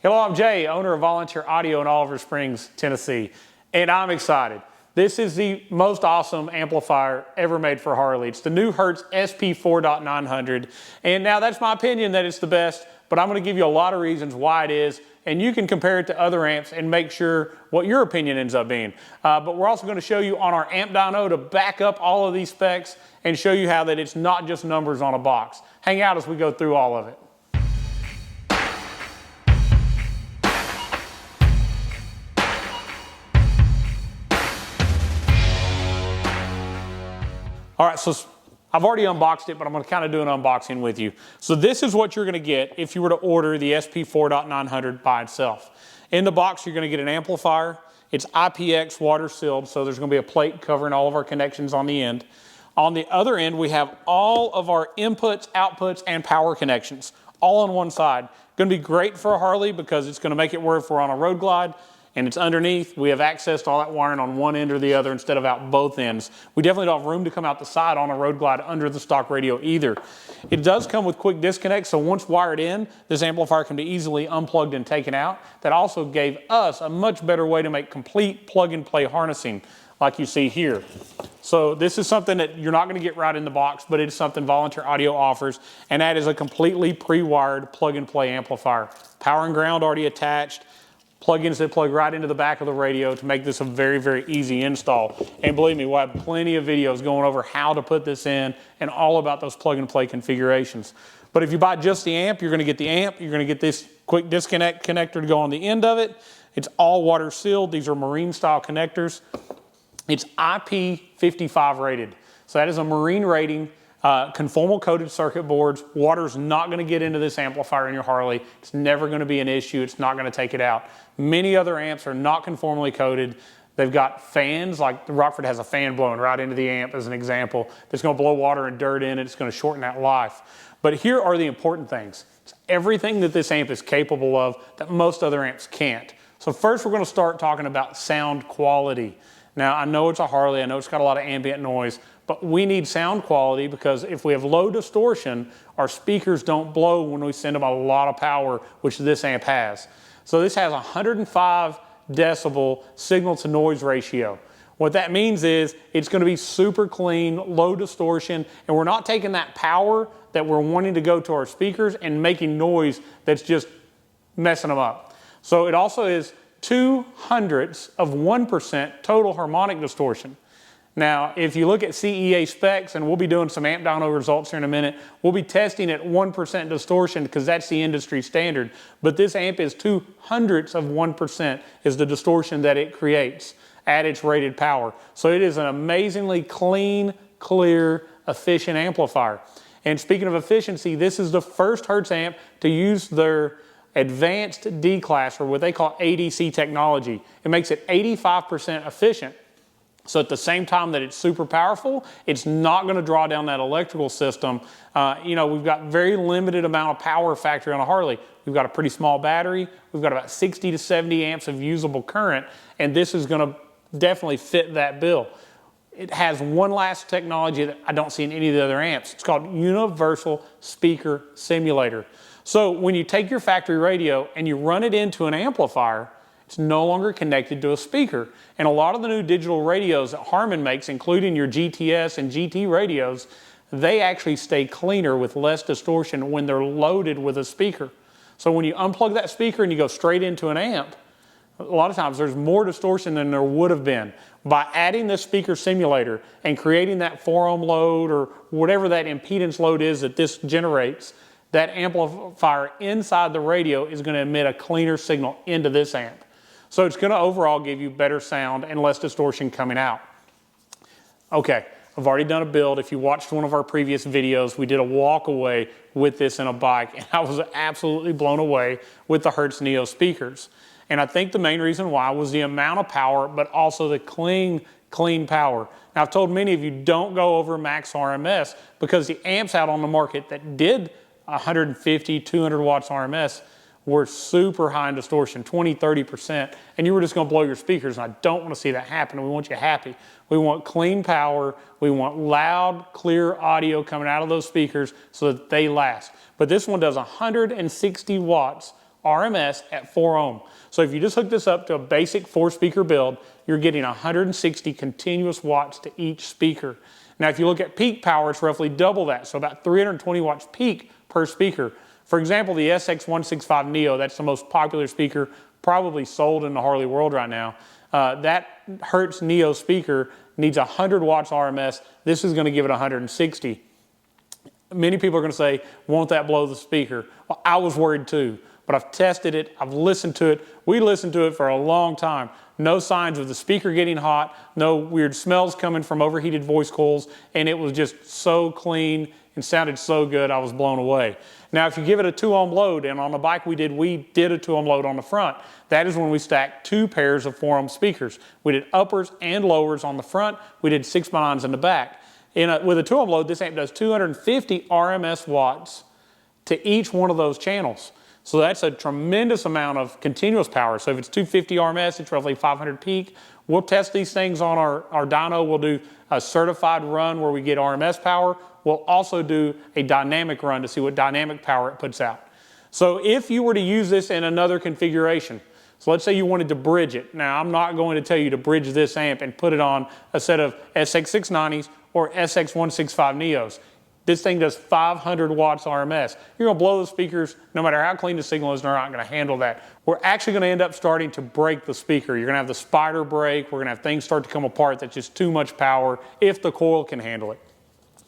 Hello, I'm Jay, owner of Volunteer Audio in Oliver Springs, Tennessee, and I'm excited. This is the most awesome amplifier ever made for Harley. It's the new Hertz SP4.900, and now that's my opinion that it's the best, but I'm going to give you a lot of reasons why it is, and you can compare it to other amps and make sure what your opinion ends up being. But we're also going to show you on our amp dyno to back up all of these specs and show you how that it's not just numbers on a box. Hang out as we go through all of it. All right, so I've already unboxed it, but I'm going to kind of do an unboxing with you. So this is what you're going to get if you were to order the SP4.900 by itself. In the box, you're going to get an amplifier. It's IPX water sealed, so there's going to be a plate covering all of our connections on the end. On the other end, we have all of our inputs, outputs, and power connections, all on one side. Going to be great for a Harley because it's going to make it work if we're on a road glide. And it's underneath. We have access to all that wiring on one end or the other instead of out both ends. We definitely don't have room to come out the side on a road glide under the stock radio either. It does come with quick disconnect, so once wired in, this amplifier can be easily unplugged and taken out. That also gave us a much better way to make complete plug-and-play harnessing like you see here. So this is something that you're not going to get right in the box, but it's something Volunteer Audio offers, and that is a completely pre-wired plug-and-play amplifier. Power and ground already attached. Plug-ins that plug right into the back of the radio to make this a very, very easy install. And believe me, we'll have plenty of videos going over how to put this in and all about those plug-and-play configurations. But if you buy just the amp, you're going to get the amp. You're going to get this quick disconnect connector to go on the end of it. It's all water sealed. These are marine-style connectors. It's IP55 rated. So that is a marine rating. Conformal coated circuit boards. Water's not going to get into this amplifier in your Harley. It's never going to be an issue. It's not going to take it out. Many other amps are not conformally coated. They've got fans, like the Rockford has a fan blowing right into the amp as an example. That's going to blow water and dirt in it. It's going to shorten that life. But here are the important things. It's everything that this amp is capable of that most other amps can't. So first we're going to start talking about sound quality. Now I know it's a Harley. I know it's got a lot of ambient noise. But we need sound quality because if we have low distortion, our speakers don't blow when we send them a lot of power, which this amp has. So this has 105 decibel signal to noise ratio. What that means is it's going to be super clean, low distortion, and we're not taking that power that we're wanting to go to our speakers and making noise that's just messing them up. So it also is 0.02% total harmonic distortion. Now, if you look at CEA specs, and we'll be doing some amp dyno results here in a minute, we'll be testing at 1% distortion because that's the industry standard. But this amp is 0.02% is the distortion that it creates at its rated power. So it is an amazingly clean, clear, efficient amplifier. And speaking of efficiency, this is the first Hertz amp to use their advanced D-class, or what they call ADC technology. It makes it 85% efficient. So at the same time that it's super powerful, it's not going to draw down that electrical system. You know, we've got very limited amount of power factory on a Harley. We've got a pretty small battery. We've got about 60 to 70 amps of usable current, and this is going to definitely fit that bill. It has one last technology that I don't see in any of the other amps. It's called Universal Speaker Simulator. So when you take your factory radio and you run it into an amplifier, it's no longer connected to a speaker. And a lot of the new digital radios that Harman makes, including your GTS and GT radios, they actually stay cleaner with less distortion when they're loaded with a speaker. So when you unplug that speaker and you go straight into an amp, a lot of times there's more distortion than there would have been. By adding this speaker simulator and creating that 4 ohm load or whatever that impedance load is that this generates, that amplifier inside the radio is going to emit a cleaner signal into this amp. So it's going to overall give you better sound and less distortion coming out. Okay, I've already done a build. If you watched one of our previous videos, we did a walk away with this in a bike, and I was absolutely blown away with the Hertz Neo speakers. And I think the main reason why was the amount of power, but also the clean power. Now I've told many of you don't go over max RMS because the amps out on the market that did 150, 200 watts RMS were super high in distortion, 20, 30%, and you were just going to blow your speakers, and I don't want to see that happen. We want you happy. We want clean power. We want loud, clear audio coming out of those speakers so that they last. But this one does 160 watts RMS at 4 ohm. So if you just hook this up to a basic 4-speaker build, you're getting 160 continuous watts to each speaker. Now if you look at peak power, it's roughly double that, so about 320 watts peak per speaker. For example, the SX165 Neo, that's the most popular speaker probably sold in the Harley world right now. That Hertz Neo speaker needs 100 watts RMS. This is going to give it 160. Many people are going to say, won't that blow the speaker? Well, I was worried too, but I've tested it, I've listened to it. We listened to it for a long time. No signs of the speaker getting hot, no weird smells coming from overheated voice coils, and it was just so clean and sounded so good, I was blown away. Now, if you give it a 2 ohm load, and on the bike we did a 2 ohm load on the front. That is when we stacked 2 pairs of 4 ohm speakers. We did uppers and lowers on the front. We did 6x9s in the back. With a 2 ohm load, this amp does 250 RMS watts to each one of those channels. So that's a tremendous amount of continuous power. So if it's 250 RMS, it's roughly 500 peak. We'll test these things on our dyno. We'll do a certified run where we get RMS power. We'll also do a dynamic run to see what dynamic power it puts out. So if you were to use this in another configuration, so let's say you wanted to bridge it. Now I'm not going to tell you to bridge this amp and put it on a set of SX690s or SX165 Neos. This thing does 500 watts RMS. You're going to blow the speakers, no matter how clean the signal is, they're not going to handle that. We're actually going to end up starting to break the speaker. You're going to have the spider break. We're going to have things start to come apart that's just too much power if the coil can handle it.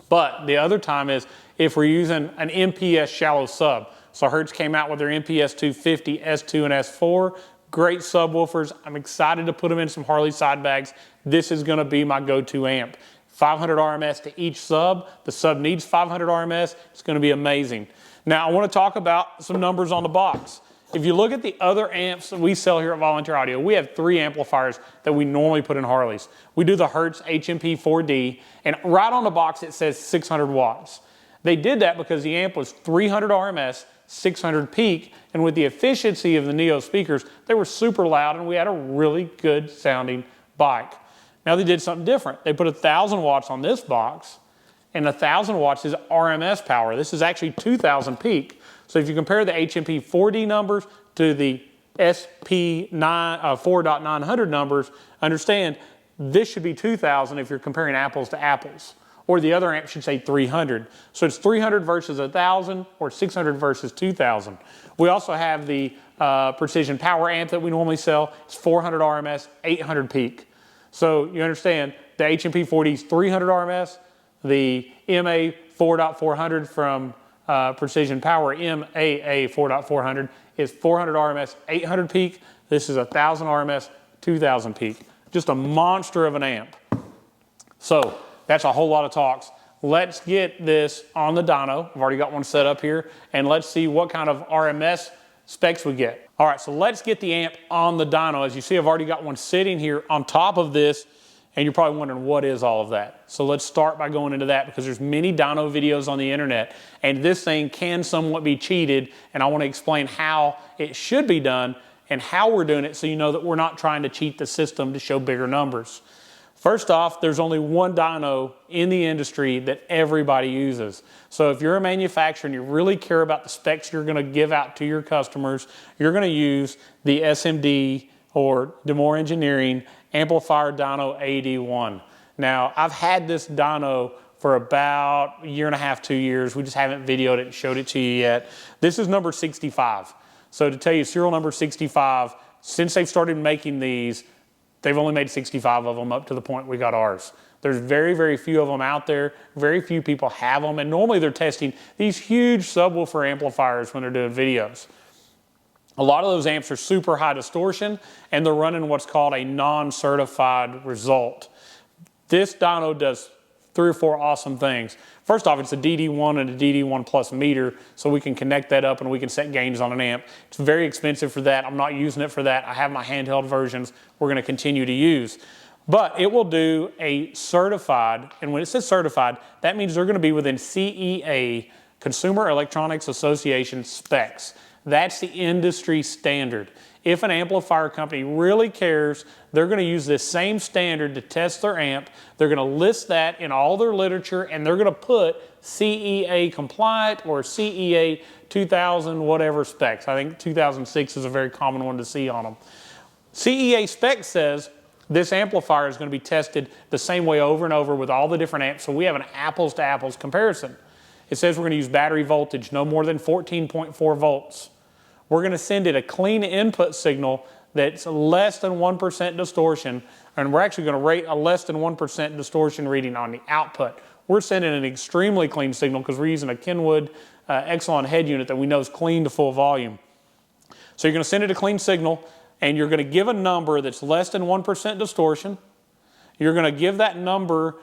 But the other time is if we're using an MPS shallow sub. So Hertz came out with their MPS 250, S2, and S4. Great subwoofers. I'm excited to put them in some Harley side bags. This is going to be my go-to amp. 500 RMS to each sub. The sub needs 500 RMS. It's going to be amazing. Now I want to talk about some numbers on the box. If you look at the other amps that we sell here at Volunteer Audio, we have 3 amplifiers that we normally put in Harleys. We do the Hertz HMP 4D, and right on the box it says 600 watts. They did that because the amp was 300 RMS, 600 peak, and with the efficiency of the Neo speakers, they were super loud and we had a really good sounding bike. Now they did something different. They put 1,000 watts on this box, and 1,000 watts is RMS power. This is actually 2,000 peak. So if you compare the HMP 4D numbers to the SP4.900 numbers, understand this should be 2,000 if you're comparing apples to apples. Or the other amp should say 300. So it's 300 versus 1,000 or 600 versus 2,000. We also have the Precision Power amp that we normally sell. It's 400 RMS, 800 peak. So you understand the HMP 4D is 300 RMS, the MA 4.400 from Precision Power, MAA 4.400 is 400 RMS, 800 peak. This is 1,000 RMS, 2,000 peak. Just a monster of an amp. So that's a whole lot of talks. Let's get this on the dyno. I've already got one set up here, and let's see what kind of RMS specs we get. All right, so let's get the amp on the dyno. As you see, I've already got one sitting here on top of this, and you're probably wondering what is all of that. So let's start by going into that because there's many dyno videos on the internet, and this thing can somewhat be cheated, and I want to explain how it should be done and how we're doing it so you know that we're not trying to cheat the system to show bigger numbers. First off, there's only one dyno in the industry that everybody uses. So if you're a manufacturer and you really care about the specs you're going to give out to your customers, you're going to use the SMD or Demore Engineering Amplifier Dyno AD1. Now, I've had this dyno for about a year and a half, 2 years. We just haven't videoed it and showed it to you yet. This is number 65. So to tell you, serial number 65, since they've started making these, they've only made 65 of them up to the point we got ours. There's very, very few of them out there. Very few people have them. And normally they're testing these huge subwoofer amplifiers when they're doing videos. A lot of those amps are super high distortion and they're running what's called a non-certified result. This dyno does 3 or 4 awesome things. First off, it's a DD1 and a DD1 plus meter, so we can connect that up and we can set gains on an amp. It's very expensive for that. I'm not using it for that. I have my handheld versions we're going to continue to use. But it will do a certified, and when it says certified, that means they're going to be within CEA, Consumer Electronics Association specs. That's the industry standard. If an amplifier company really cares, they're going to use this same standard to test their amp. They're going to list that in all their literature, and they're going to put CEA compliant or CEA 2000 whatever specs. I think 2006 is a very common one to see on them. CEA spec says this amplifier is going to be tested the same way over and over with all the different amps, so we have an apples to apples comparison. It says we're going to use battery voltage no more than 14.4 volts. We're going to send it a clean input signal that's less than 1% distortion, and we're actually going to rate a less than 1% distortion reading on the output. We're sending an extremely clean signal because we're using a Kenwood Exelon head unit that we know is clean to full volume. So you're going to send it a clean signal, and you're going to give a number that's less than 1% distortion. You're going to give that number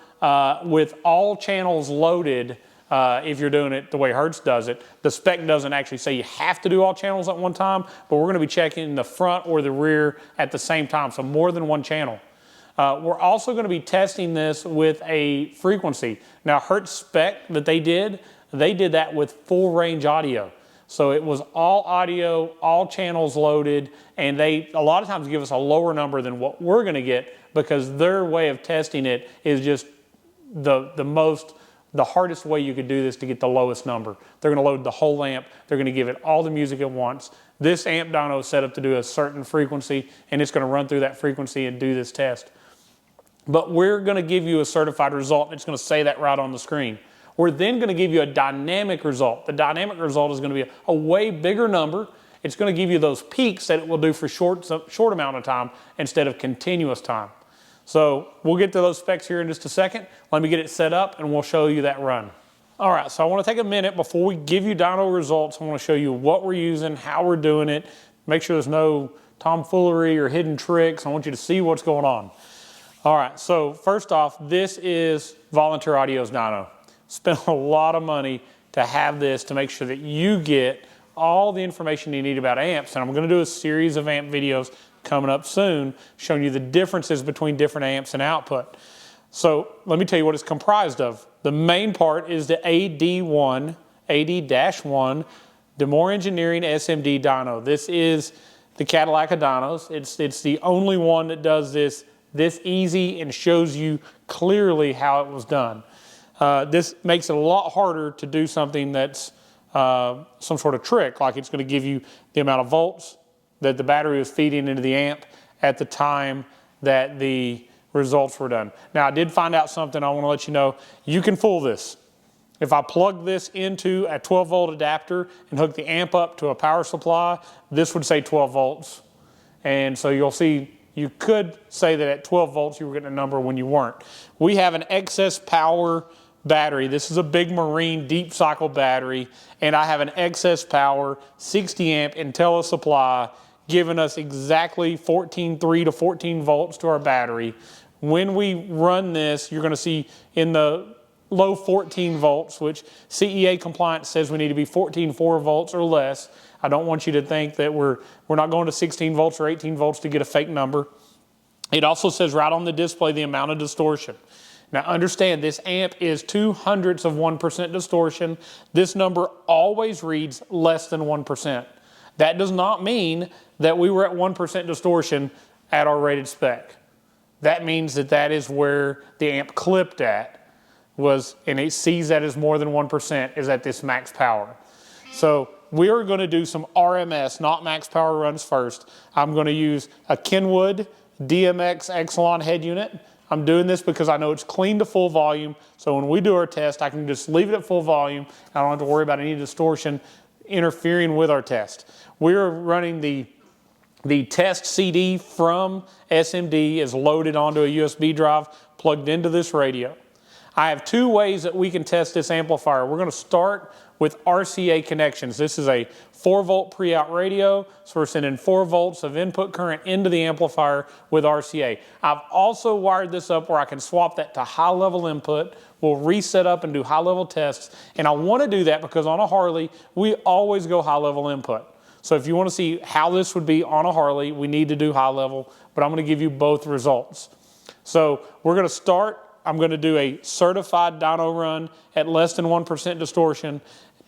with all channels loaded. If you're doing it the way Hertz does it. The spec doesn't actually say you have to do all channels at one time, but we're going to be checking the front or the rear at the same time, so more than one channel. We're also going to be testing this with a frequency. Now, Hertz spec that they did that with full range audio. So it was all audio, all channels loaded, and they a lot of times give us a lower number than what we're going to get because their way of testing it is just the hardest way you could do this to get the lowest number. They're going to load the whole amp. They're going to give it all the music at once. This amp dyno is set up to do a certain frequency, and it's going to run through that frequency and do this test. But we're going to give you a certified result, and it's going to say that right on the screen. We're then going to give you a dynamic result. The dynamic result is going to be a way bigger number. It's going to give you those peaks that it will do for short amount of time instead of continuous time. So we'll get to those specs here in just a second. Let me get it set up and we'll show you that run. All right, so I want to take a minute before we give you dyno results. I want to show you what we're using, how we're doing it, make sure there's no tomfoolery or hidden tricks. I want you to see what's going on. All right, so first off, this is Volunteer Audio's dyno. Spent a lot of money to have this to make sure that you get all the information you need about amps, and I'm going to do a series of amp videos coming up soon, showing you the differences between different amps and output. So let me tell you what it's comprised of. The main part is the AD1, AD-1 DeMoore Engineering SMD dyno. This is the Cadillac of dynos. It's the only one that does this easy and shows you clearly how it was done. This makes it a lot harder to do something that's some sort of trick, like it's going to give you the amount of volts that the battery was feeding into the amp at the time that the results were done. Now, I did find out something I want to let you know. You can fool this. If I plug this into a 12-volt adapter and hook the amp up to a power supply, this would say 12 volts. And so you'll see, you could say that at 12 volts you were getting a number when you weren't. We have an excess power battery. This is a big marine deep cycle battery, and I have an excess power 60 amp Intella supply giving us exactly 14.3 to 14 volts to our battery. When we run this, you're going to see in the low 14 volts, which CEA compliance says we need to be 14.4 volts or less. I don't want you to think that we're not going to 16 volts or 18 volts to get a fake number. It also says right on the display the amount of distortion. Now understand, this amp is 0.02% distortion. This number always reads less than 1%. That does not mean that we were at 1% distortion at our rated spec. That means that that is where the amp clipped at was, and it sees that as more than 1% is at this max power. So we are going to do some RMS, not max power runs first. I'm going to use a Kenwood DMX Exelon head unit. I'm doing this because I know it's clean to full volume, so when we do our test, I can just leave it at full volume. I don't have to worry about any distortion interfering with our test. We're running the test CD from SMD is loaded onto a USB drive, plugged into this radio. I have two ways that we can test this amplifier. We're going to start with RCA connections. This is a 4-volt pre-out radio, so we're sending 4 volts of input current into the amplifier with RCA. I've also wired this up where I can swap that to high-level input. We'll reset up and do high-level tests, and I want to do that because on a Harley, we always go high-level input. So if you want to see how this would be on a Harley, we need to do high-level, but I'm going to give you both results. So we're going to start. I'm going to do a certified dyno run at less than 1% distortion,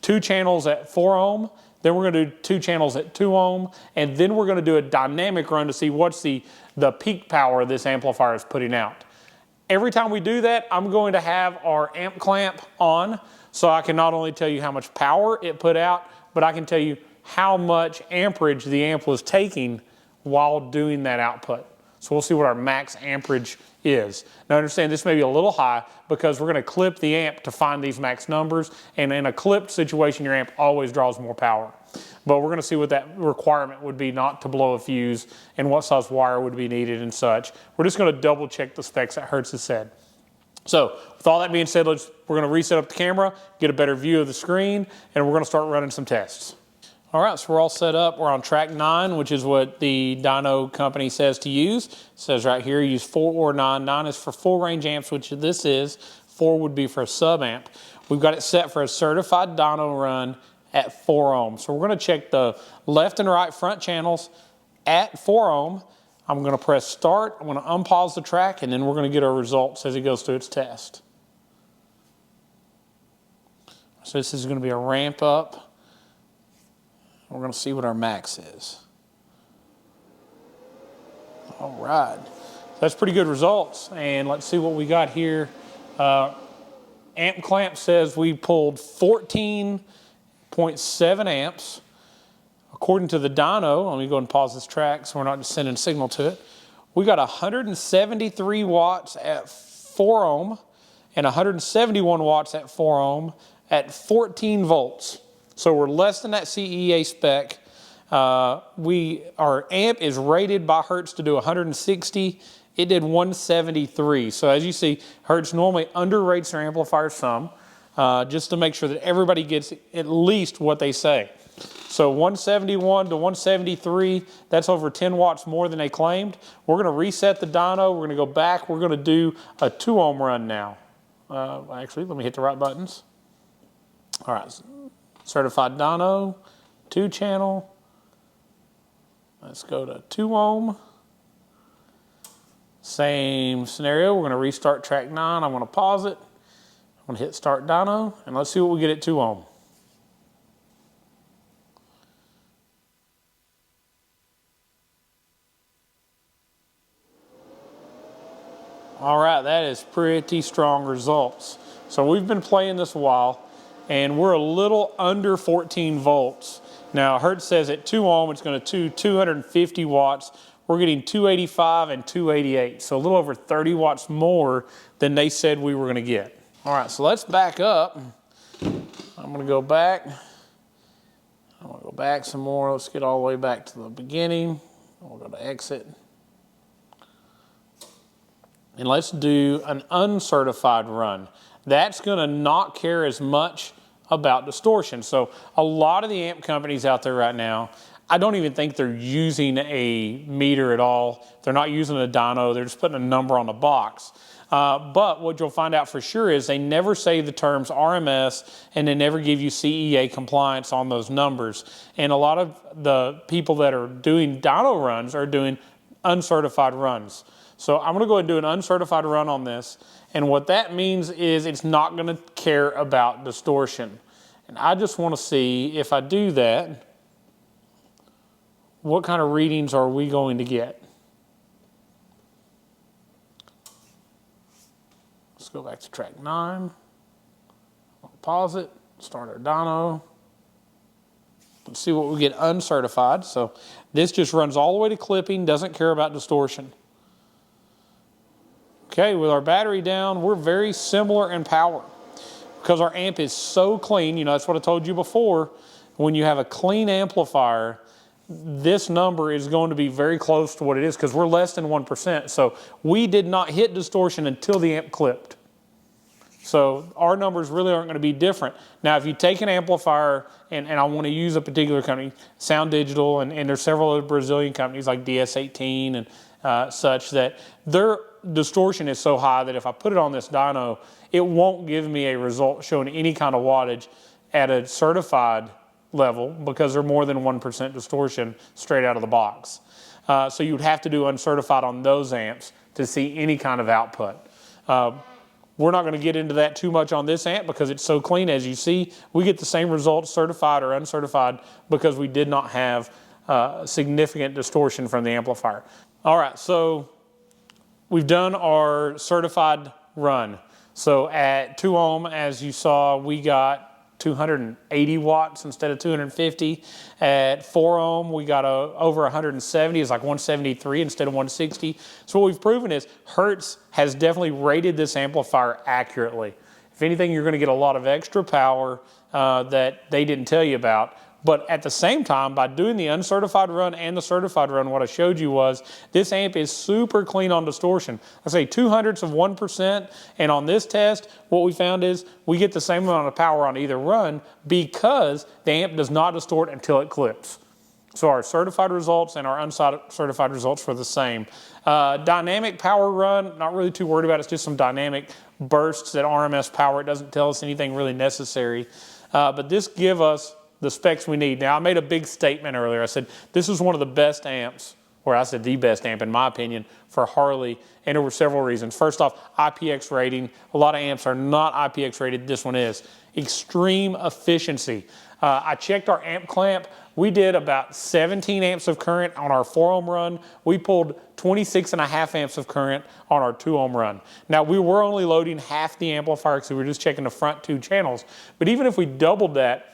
2 channels at 4 ohm, then we're going to do 2 channels at 2 ohm, and then we're going to do a dynamic run to see what's the peak power this amplifier is putting out. Every time we do that, I'm going to have our amp clamp on So I can not only tell you how much power it put out, but I can tell you how much amperage the amp was taking while doing that output. So we'll see what our max amperage is. Now understand this may be a little high because we're going to clip the amp to find these max numbers, and in a clipped situation your amp always draws more power. But we're going to see what that requirement would be not to blow a fuse and what size wire would be needed and such. We're just going to double check the specs that Hertz has said. So with all that being said, we're going to reset up the camera, get a better view of the screen, and we're going to start running some tests. All right, so we're all set up. We're on track 9, which is what the dyno company says to use. It says right here, use 4 or 9. 9 is for full range amps, which this is. 4 would be for a sub amp. We've got it set for a certified dyno run at 4 ohms. So we're going to check the left and right front channels at 4 ohm. I'm going to press start. I'm going to unpause the track, and then we're going to get our results as it goes through its test. So this is going to be a ramp up. We're going to see what our max is. All right. That's pretty good results. And let's see what we got here. Amp clamp says we pulled 14.7 amps. According to the dyno, let me go and pause this track so we're not just sending a signal to it. We got 173 watts at 4 ohm and 171 watts at 4 ohm at 14 volts. So we're less than that CEA spec. Our amp is rated by Hertz to do 160. It did 173. So as you see, Hertz normally underrates their amplifiers some, just to make sure that everybody gets at least what they say. So 171 to 173, that's over 10 watts more than they claimed. We're going to reset the dyno. We're going to go back. We're going to do a 2 ohm run now. Actually, let me hit the right buttons. All right. Certified dyno, 2 channel. Let's go to 2 ohm. Same scenario. We're going to restart track 9. I'm going to pause it. I'm going to hit start dyno, and let's see what we get at 2 ohm. All right, that is pretty strong results. So we've been playing this a while, and we're a little under 14 volts. Now, Hertz says at 2 ohm, it's going to do 250 watts. We're getting 285 and 288, so a little over 30 watts more than they said we were going to get. All right, so let's back up. I'm going to go back. I'm going to go back some more. Let's get all the way back to the beginning. We'll go to exit. And let's do an uncertified run. That's going to not care as much about distortion. So a lot of the amp companies out there right now, I don't even think they're using a meter at all. They're not using a dyno. They're just putting a number on the box. But what you'll find out for sure is they never say the terms RMS, and they never give you CEA compliance on those numbers. And a lot of the people that are doing dyno runs are doing uncertified runs. So I'm going to go ahead and do an uncertified run on this. And what that means is it's not going to care about distortion. And I just want to see if I do that, what kind of readings are we going to get? Let's go back to track 9. I'll pause it, start our dyno. Let's see what we get uncertified. So this just runs all the way to clipping, doesn't care about distortion. Okay, with our battery down, we're very similar in power because our amp is so clean. You know, that's what I told you before. When you have a clean amplifier, this number is going to be very close to what it is because we're less than 1%. So we did not hit distortion until the amp clipped. So our numbers really aren't going to be different. Now, if you take an amplifier, and I want to use a particular company, Sound Digital, and there's several other Brazilian companies like DS18 and such, that their distortion is so high that if I put it on this dyno, it won't give me a result showing any kind of wattage at a certified level because they're more than 1% distortion straight out of the box. So you'd have to do uncertified on those amps to see any kind of output. We're not going to get into that too much on this amp because it's so clean. As you see, we get the same results certified or uncertified because we did not have significant distortion from the amplifier. All right, so we've done our certified run. So at 2 ohm, as you saw, we got 280 watts instead of 250. At 4 ohm, we got over 170. It's like 173 instead of 160. So what we've proven is Hertz has definitely rated this amplifier accurately. If anything, you're going to get a lot of extra power that they didn't tell you about. But at the same time, by doing the uncertified run and the certified run, what I showed you was this amp is super clean on distortion. I say 0.02%, and on this test, what we found is we get the same amount of power on either run because the amp does not distort until it clips. So our certified results and our uncertified results were the same. Dynamic power run, not really too worried about it. It's just some dynamic bursts at RMS power. It doesn't tell us anything really necessary. But this gives us the specs we need. Now, I made a big statement earlier. I said, this is one of the best amps, or I said the best amp in my opinion, for Harley, and there were several reasons. First off, IPX rating. A lot of amps are not IPX rated. This one is. Extreme efficiency. I checked our amp clamp. We did about 17 amps of current on our 4 ohm run. We pulled 26.5 amps of current on our 2 ohm run. Now, we were only loading half the amplifier because we were just checking the front 2 channels. But even if we doubled that,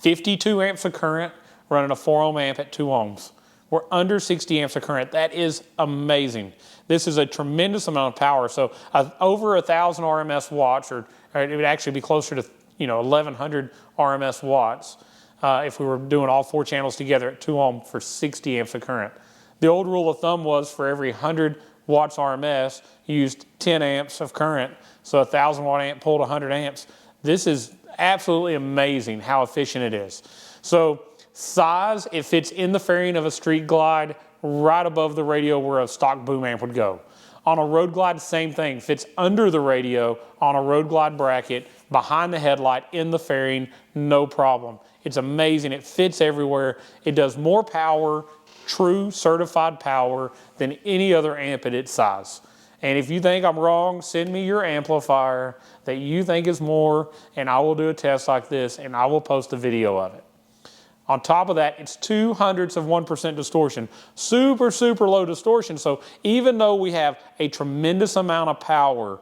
52 amps of current running a 4 ohm amp at 2 ohms. We're under 60 amps of current. That is amazing. This is a tremendous amount of power. So over 1,000 RMS watts, or it would actually be closer to 1,100 RMS watts if we were doing all 4 channels together at 2 ohm for 60 amps of current. The old rule of thumb was for every 100 watts RMS, you used 10 amps of current. So a 1,000 watt amp pulled 100 amps. This is absolutely amazing how efficient it is. So size, it fits in the fairing of a street glide right above the radio where a stock boom amp would go. On a road glide, same thing, fits under the radio on a road glide bracket, behind the headlight, in the fairing, no problem. It's amazing, it fits everywhere. It does more power, true certified power, than any other amp at its size. And if you think I'm wrong, send me your amplifier that you think is more, and I will do a test like this, and I will post a video of it. On top of that, it's 0.02% distortion. Super, super low distortion. So even though we have a tremendous amount of power,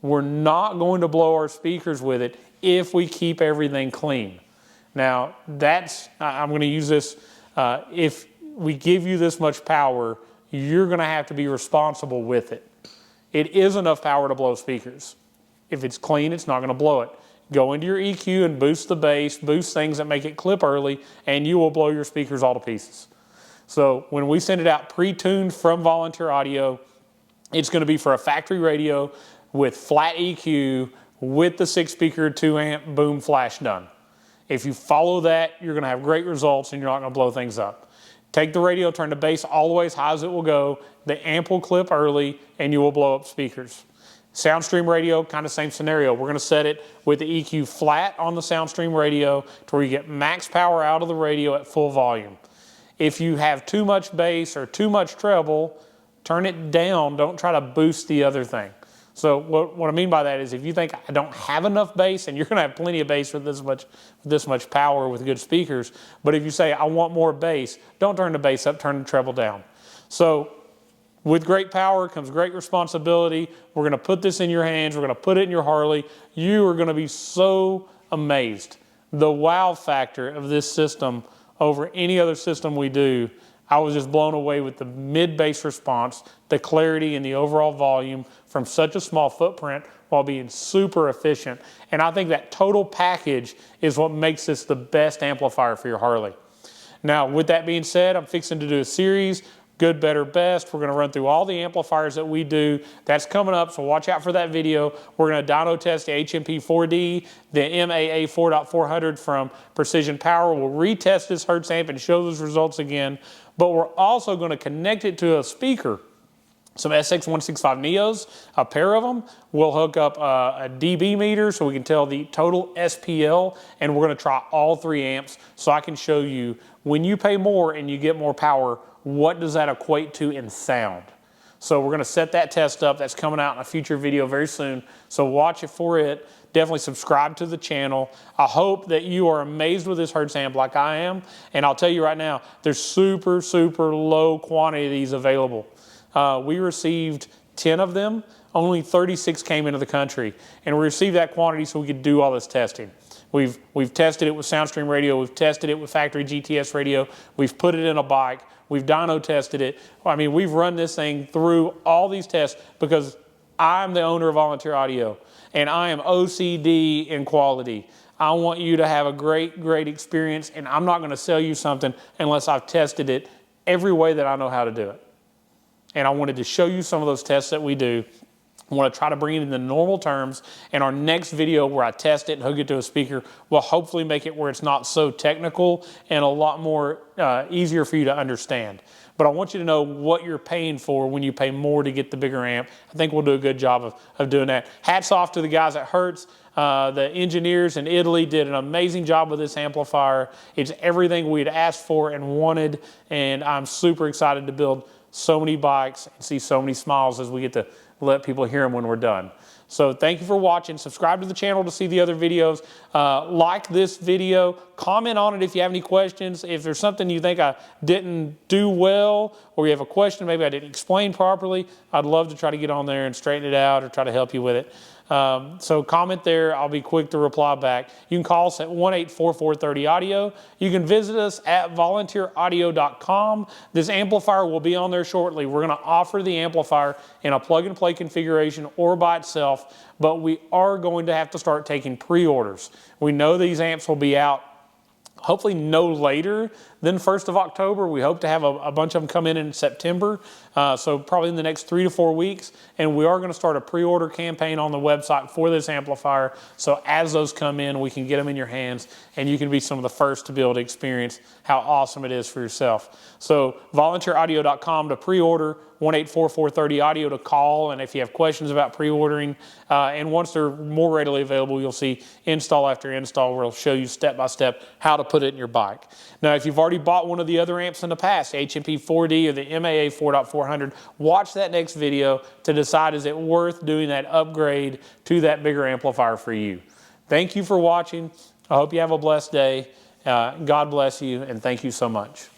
we're not going to blow our speakers with it if we keep everything clean. Now, I'm going to use this, if we give you this much power, you're going to have to be responsible with it. It is enough power to blow speakers. If it's clean, it's not going to blow it. Go into your EQ and boost the bass, boost things that make it clip early, and you will blow your speakers all to pieces. So when we send it out pre-tuned from Volunteer Audio, it's going to be for a factory radio with flat EQ, with the 6-speaker 2-amp boom flash done. If you follow that, you're going to have great results and you're not going to blow things up. Take the radio, turn the bass all the way as high as it will go. The amp will clip early and you will blow up speakers. Soundstream radio, kind of same scenario. We're going to set it with the EQ flat on the Soundstream radio to where you get max power out of the radio at full volume. If you have too much bass or too much treble, turn it down. Don't try to boost the other thing. So what I mean by that is if you think I don't have enough bass, and you're going to have plenty of bass with this much power with good speakers, but if you say I want more bass, don't turn the bass up, turn the treble down. So with great power comes great responsibility. We're going to put this in your hands. We're going to put it in your Harley. You are going to be so amazed. The wow factor of this system over any other system we do, I was just blown away with the mid-bass response, the clarity and the overall volume from such a small footprint while being super efficient. And I think that total package is what makes this the best amplifier for your Harley. Now, with that being said, I'm fixing to do a series, Good, Better, Best. We're going to run through all the amplifiers that we do. That's coming up, so watch out for that video. We're going to dyno test the HMP4D, the MAA 4.400 from Precision Power. We'll retest this Hertz amp and show those results again. But we're also going to connect it to a speaker. Some SX165 Neos, a pair of them. We'll hook up a dB meter so we can tell the total SPL, and we're going to try all 3 amps so I can show you when you pay more and you get more power, what does that equate to in sound? So we're going to set that test up. That's coming out in a future video very soon. So watch it for it. Definitely subscribe to the channel. I hope that you are amazed with this Hertz amp like I am. And I'll tell you right now, there's super, super low quantity of these available. We received 10 of them only 36 came into the country. And we received that quantity so we could do all this testing. We've tested it with Soundstream radio. We've tested it with factory GTS radio. We've put it in a bike. We've dyno tested it. I mean, we've run this thing through all these tests because I'm the owner of Volunteer Audio and I am OCD in quality. I want you to have a great, great experience, and I'm not going to sell you something unless I've tested it every way that I know how to do it. And I wanted to show you some of those tests that we do. I want to try to bring it in the normal terms, and our next video where I test it and hook it to a speaker will hopefully make it where it's not so technical and a lot more easier for you to understand. But I want you to know what you're paying for when you pay more to get the bigger amp. I think we'll do a good job of doing that. Hats off to the guys at Hertz. The engineers in Italy did an amazing job with this amplifier. It's everything we'd asked for and wanted, and I'm super excited to build so many bikes and see so many smiles as we get to let people hear them when we're done. So thank you for watching. Subscribe to the channel to see the other videos. Like this video. Comment on it if you have any questions. If there's something you think I didn't do well, or you have a question maybe I didn't explain properly, I'd love to try to get on there and straighten it out or try to help you with it. So comment there. I'll be quick to reply back. You can call us at 1-844-30-AUDIO. You can visit us at volunteeraudio.com. This amplifier will be on there shortly. We're going to offer the amplifier in a plug-and-play configuration or by itself, but we are going to have to start taking pre-orders. We know these amps will be out hopefully no later than 1st of October. We hope to have a bunch of them come in September, so probably in the next 3 to 4 weeks. And we are going to start a pre-order campaign on the website for this amplifier, so as those come in, we can get them in your hands, and you can be some of the first to be able to experience how awesome it is for yourself. So volunteeraudio.com to pre-order, 1-844-30-AUDIO to call, and if you have questions about pre-ordering, and once they're more readily available, you'll see install after install where it'll show you step-by-step how to put it in your bike. Now, if you've already bought one of the other amps in the past, HMP4D or the MAA 4.400, watch that next video to decide is it worth doing that upgrade to that bigger amplifier for you. Thank you for watching. I hope you have a blessed day. God bless you, and thank you so much.